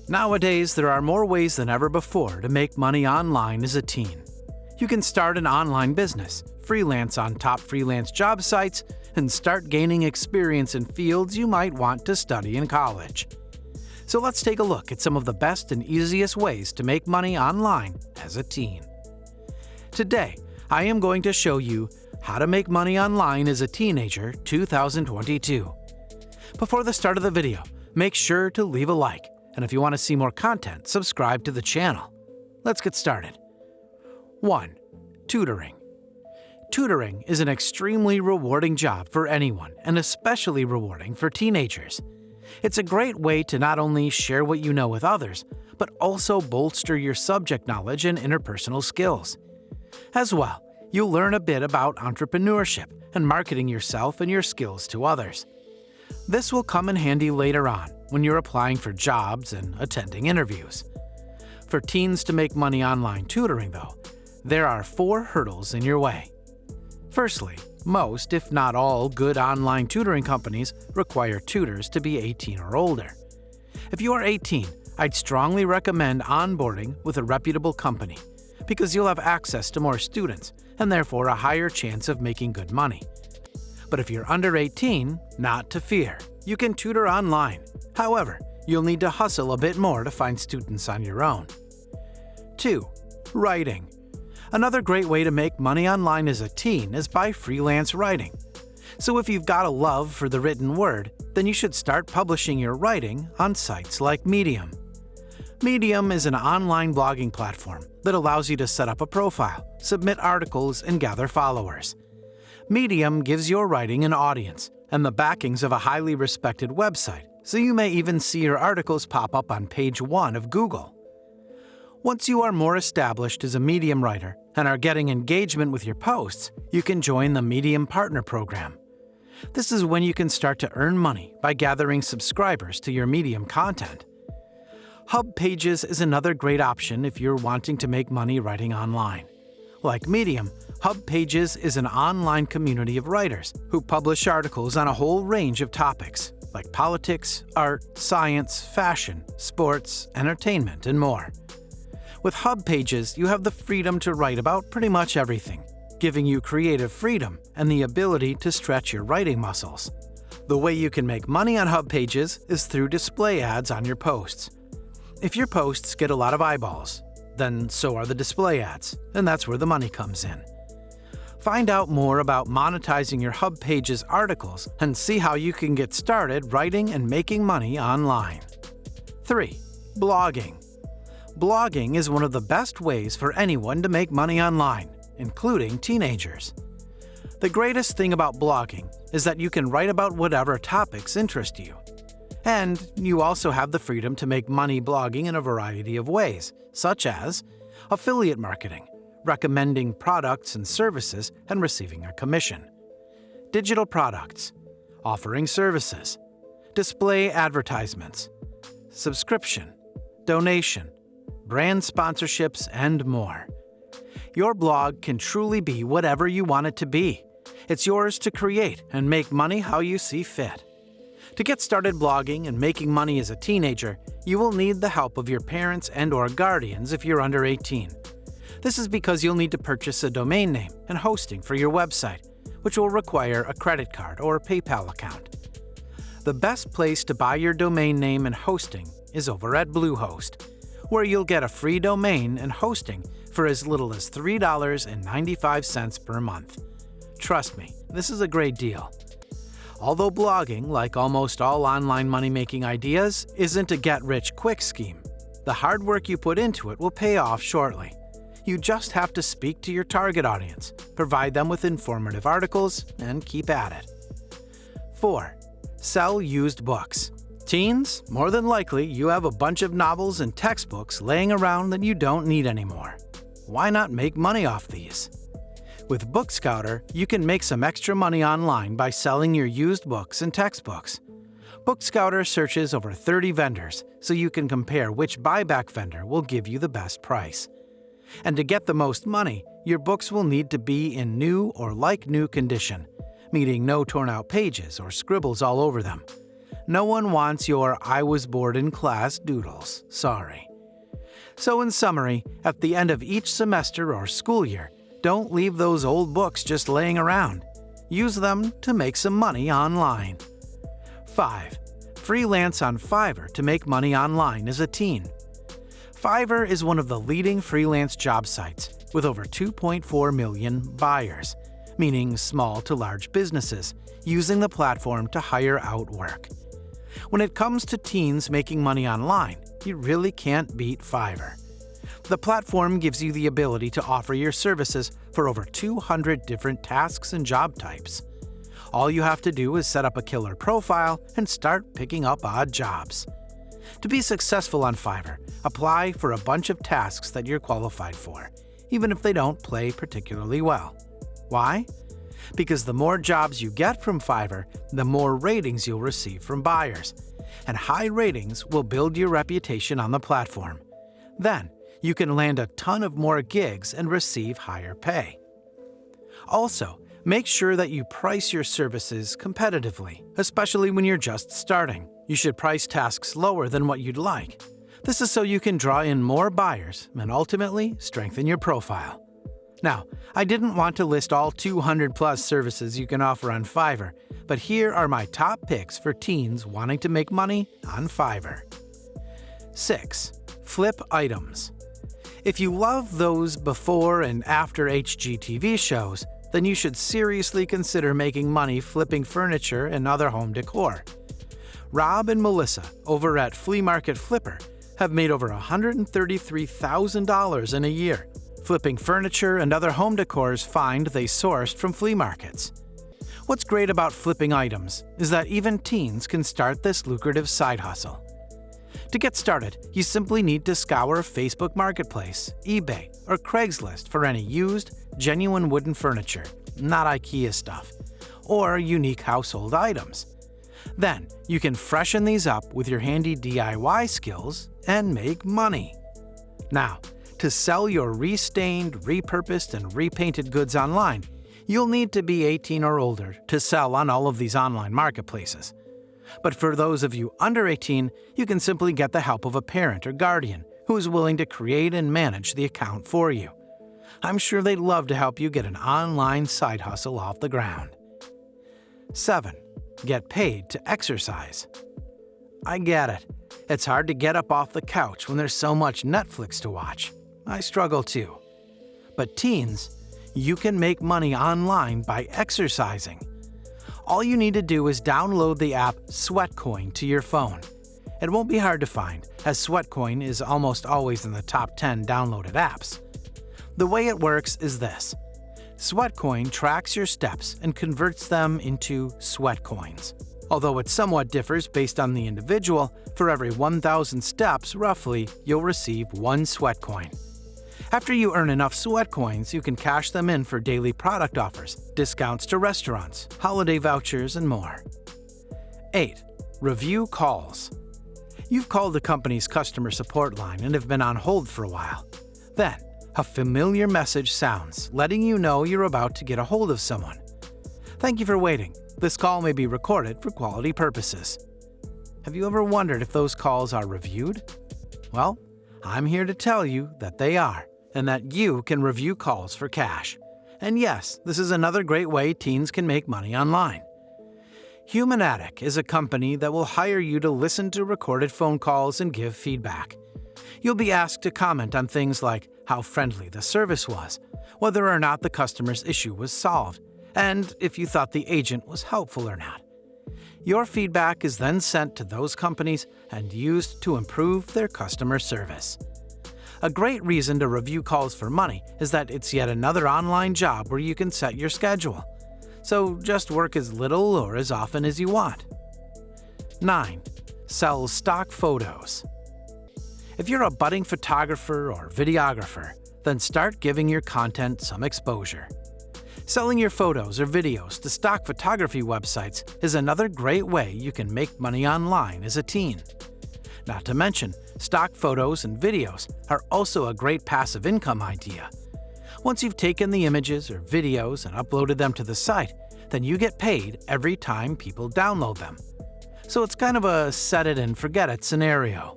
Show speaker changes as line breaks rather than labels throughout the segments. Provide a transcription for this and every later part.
Nowadays, there are more ways than ever before to make money online as a teen. You can start an online business, freelance on top freelance job sites, and start gaining experience in fields you might want to study in college. So let's take a look at some of the best and easiest ways to make money online as a teen. Today, I am going to show you how to make money online as a teenager 2022. Before the start of the video, make sure to leave a like, and if you want to see more content, subscribe to the channel. Let's get started. 1. Tutoring. Tutoring is an extremely rewarding job for anyone, and especially rewarding for teenagers. It's a great way to not only share what you know with others, but also bolster your subject knowledge and interpersonal skills. As well, you'll learn a bit about entrepreneurship and marketing yourself and your skills to others. This will come in handy later on when you're applying for jobs and attending interviews. For teens to make money online tutoring, though, there are 4 hurdles in your way. Firstly, most, if not all, good online tutoring companies require tutors to be 18 or older. If you are 18, I'd strongly recommend onboarding with a reputable company because you'll have access to more students and therefore a higher chance of making good money. But if you're under 18, not to fear. You can tutor online. However, you'll need to hustle a bit more to find students on your own. 2. Writing. Another great way to make money online as a teen is by freelance writing. So if you've got a love for the written word, then you should start publishing your writing on sites like Medium. Medium is an online blogging platform that allows you to set up a profile, submit articles, and gather followers. Medium gives your writing an audience and the backings of a highly respected website, so you may even see your articles pop up on page 1 of Google. Once you are more established as a Medium writer and are getting engagement with your posts, you can join the Medium Partner Program. This is when you can start to earn money by gathering subscribers to your Medium content. Hub Pages is another great option if you're wanting to make money writing online. Like Medium, Hub Pages is an online community of writers who publish articles on a whole range of topics like politics, art, science, fashion, sports, entertainment, and more. With Hub Pages, you have the freedom to write about pretty much everything, giving you creative freedom and the ability to stretch your writing muscles. The way you can make money on Hub Pages is through display ads on your posts. If your posts get a lot of eyeballs, then so are the display ads, and that's where the money comes in. Find out more about monetizing your Hub Pages articles and see how you can get started writing and making money online. 3. Blogging. Blogging is one of the best ways for anyone to make money online, including teenagers. The greatest thing about blogging is that you can write about whatever topics interest you. And you also have the freedom to make money blogging in a variety of ways, such as affiliate marketing, recommending products and services and receiving a commission, digital products, offering services, display advertisements, subscription, donation, brand sponsorships, and more. Your blog can truly be whatever you want it to be. It's yours to create and make money how you see fit. To get started blogging and making money as a teenager, you will need the help of your parents and/or guardians if you're under 18. This is because you'll need to purchase a domain name and hosting for your website, which will require a credit card or PayPal account. The best place to buy your domain name and hosting is over at Bluehost, where you'll get a free domain and hosting for as little as $3.95 per month. Trust me, this is a great deal. Although blogging, like almost all online money-making ideas, isn't a get-rich-quick scheme, the hard work you put into it will pay off shortly. You just have to speak to your target audience, provide them with informative articles, and keep at it. 4. Sell used books. Teens, more than likely, you have a bunch of novels and textbooks laying around that you don't need anymore. Why not make money off these? With BookScouter, you can make some extra money online by selling your used books and textbooks. BookScouter searches over 30 vendors so you can compare which buyback vendor will give you the best price. And to get the most money, your books will need to be in new or like new condition, meaning no torn out pages or scribbles all over them. No one wants your "I was bored in class" doodles, sorry. So in summary, at the end of each semester or school year, don't leave those old books just laying around. Use them to make some money online. 5. Freelance on Fiverr to make money online as a teen. Fiverr is one of the leading freelance job sites with over 2.4 million buyers, meaning small to large businesses, using the platform to hire out work. When it comes to teens making money online, you really can't beat Fiverr. The platform gives you the ability to offer your services for over 200 different tasks and job types. All you have to do is set up a killer profile and start picking up odd jobs. To be successful on Fiverr, apply for a bunch of tasks that you're qualified for, even if they don't play particularly well. Why? Because the more jobs you get from Fiverr, the more ratings you'll receive from buyers. And high ratings will build your reputation on the platform. Then, you can land a ton of more gigs and receive higher pay. Also, make sure that you price your services competitively, especially when you're just starting. You should price tasks lower than what you'd like. This is so you can draw in more buyers and ultimately strengthen your profile. Now, I didn't want to list all 200 plus services you can offer on Fiverr, but here are my top picks for teens wanting to make money on Fiverr. 6. Flip items. If you love those before and after HGTV shows, then you should seriously consider making money flipping furniture and other home decor. Rob and Melissa over at Flea Market Flipper have made over $133,000 in a year, flipping furniture and other home decors find they sourced from flea markets. What's great about flipping items is that even teens can start this lucrative side hustle. To get started, you simply need to scour Facebook Marketplace, eBay, or Craigslist for any used, genuine wooden furniture, not IKEA stuff, or unique household items. Then, you can freshen these up with your handy DIY skills and make money. Now, to sell your restained, repurposed, and repainted goods online, you'll need to be 18 or older to sell on all of these online marketplaces. But for those of you under 18, you can simply get the help of a parent or guardian who is willing to create and manage the account for you. I'm sure they'd love to help you get an online side hustle off the ground. 7. Get paid to exercise. I get it. It's hard to get up off the couch when there's so much Netflix to watch. I struggle too. But teens, you can make money online by exercising. All you need to do is download the app Sweatcoin to your phone. It won't be hard to find, as Sweatcoin is almost always in the top 10 downloaded apps. The way it works is this. Sweatcoin tracks your steps and converts them into sweat coins. Although it somewhat differs based on the individual, for every 1,000 steps, roughly, you'll receive 1 sweat coin. After you earn enough sweat coins, you can cash them in for daily product offers, discounts to restaurants, holiday vouchers, and more. 8. Review calls. You've called the company's customer support line and have been on hold for a while. Then, a familiar message sounds, letting you know you're about to get a hold of someone. Thank you for waiting. This call may be recorded for quality purposes. Have you ever wondered if those calls are reviewed? Well, I'm here to tell you that they are, and that you can review calls for cash. And yes, this is another great way teens can make money online. Humanatic is a company that will hire you to listen to recorded phone calls and give feedback. You'll be asked to comment on things like how friendly the service was, whether or not the customer's issue was solved, and if you thought the agent was helpful or not. Your feedback is then sent to those companies and used to improve their customer service. A great reason to review calls for money is that it's yet another online job where you can set your schedule. So just work as little or as often as you want. 9. Sell stock photos. If you're a budding photographer or videographer, then start giving your content some exposure. Selling your photos or videos to stock photography websites is another great way you can make money online as a teen. Not to mention, stock photos and videos are also a great passive income idea. Once you've taken the images or videos and uploaded them to the site, then you get paid every time people download them. so it's kind of a set it and forget it scenario.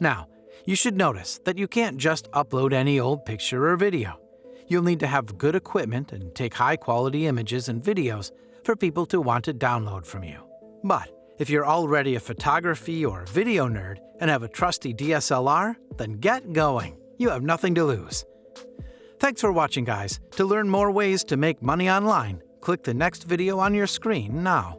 Now, you should notice that you can't just upload any old picture or video. You'll need to have good equipment and take high-quality images and videos for people to want to download from you. But if you're already a photography or video nerd and have a trusty DSLR, then get going. You have nothing to lose. Thanks for watching, guys. To learn more ways to make money online, click the next video on your screen now.